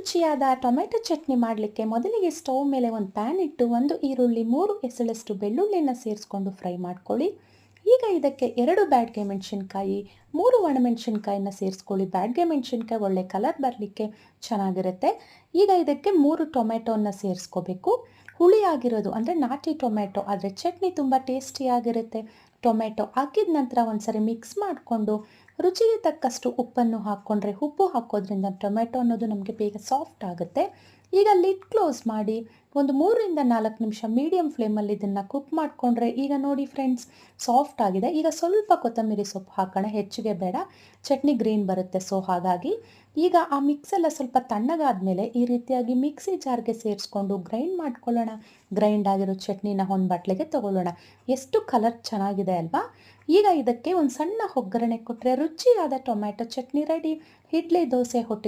ರುಚಿಯಾದ ಟೊಮೆಟೊ ಚಟ್ನಿ ಮಾಡಲಿಕ್ಕೆ ಮೊದಲಿಗೆ ಸ್ಟವ್ ಮೇಲೆ ಒಂದು ಪ್ಯಾನ್ ಇಟ್ಟು 1 ಈರುಳ್ಳಿ 3 ಎಸಳಷ್ಟು ಬೆಳ್ಳುಳ್ಳಿನ ಸೇರಿಸ್ಕೊಂಡು ಫ್ರೈ ಮಾಡ್ಕೊಳ್ಳಿ. ಈಗ ಇದಕ್ಕೆ 2 ಬ್ಯಾಡಗೆ ಮೆಣಸಿನ್ಕಾಯಿ 3 ಒಣಮೆಣಸಿನ್ಕಾಯಿನ ಸೇರಿಸ್ಕೊಳ್ಳಿ. ಬ್ಯಾಡಗೆ ಮೆಣಸಿನ್ಕಾಯಿ ಒಳ್ಳೆ ಕಲರ್ ಬರಲಿಕ್ಕೆ ಚೆನ್ನಾಗಿರುತ್ತೆ. ಈಗ ಇದಕ್ಕೆ 3 ಟೊಮೆಟೊನ ಸೇರಿಸ್ಕೋಬೇಕು. ಹುಳಿ ಆಗಿರೋದು ಅಂದರೆ ನಾಟಿ ಟೊಮೆಟೊ ಆದರೆ ಚಟ್ನಿ ತುಂಬ ಟೇಸ್ಟಿಯಾಗಿರುತ್ತೆ. ಟೊಮೆಟೊ ಹಾಕಿದ ನಂತರ ಒಂದ್ಸರಿ ಮಿಕ್ಸ್ ಮಾಡಿಕೊಂಡು ರುಚಿಗೆ ತಕ್ಕಷ್ಟು ಉಪ್ಪನ್ನು ಹಾಕ್ಕೊಂಡ್ರೆ, ಉಪ್ಪು ಹಾಕೋದ್ರಿಂದ ಟೊಮೆಟೊ ಅನ್ನೋದು ನಮಗೆ ಬೇಗ ಸಾಫ್ಟ್ ಆಗುತ್ತೆ. ಈಗ ಲಿಡ್ ಕ್ಲೋಸ್ ಮಾಡಿ ಒಂದು 3ರಿಂದ 4 ನಿಮಿಷ ಮೀಡಿಯಮ್ ಫ್ಲೇಮಲ್ಲಿ ಇದನ್ನು ಕುಕ್ ಮಾಡಿಕೊಂಡ್ರೆ, ಈಗ ನೋಡಿ ಫ್ರೆಂಡ್ಸ್ ಸಾಫ್ಟ್ ಆಗಿದೆ. ಈಗ ಸ್ವಲ್ಪ ಕೊತ್ತಂಬರಿ ಸೊಪ್ಪು ಹಾಕೋಣ, ಹೆಚ್ಚಿಗೆ ಬೇಡ, ಚಟ್ನಿ ಗ್ರೀನ್ ಬರುತ್ತೆ. ಸೊ ಹಾಗಾಗಿ ಈಗ ಆ ಮಿಕ್ಸ್ ಎಲ್ಲ ಸ್ವಲ್ಪ ತಣ್ಣಗಾದ್ಮೇಲೆ ಈ ರೀತಿಯಾಗಿ ಮಿಕ್ಸಿ ಜಾರ್ಗೆ ಸೇರಿಸ್ಕೊಂಡು ಗ್ರೈಂಡ್ ಮಾಡ್ಕೊಳ್ಳೋಣ. ಗ್ರೈಂಡ್ ಆಗಿರೋ ಚಟ್ನಿನ ಒಂದು ಬಟ್ಲಿಗೆ ತಗೊಳ್ಳೋಣ. ಎಷ್ಟು ಕಲರ್ ಚೆನ್ನಾಗಿದೆ ಅಲ್ವಾ? ಈಗ ಇದಕ್ಕೆ ಒಂದು ಸಣ್ಣ ಒಗ್ಗರಣೆ ಕೊಟ್ಟರೆ ರುಚಿಯಾದ ಟೊಮ್ಯಾಟೊ ಚಟ್ನಿ ರೆಡಿ. ಇಡ್ಲಿ, ದೋಸೆ, ಹೊಟ್ಟೆಗೆ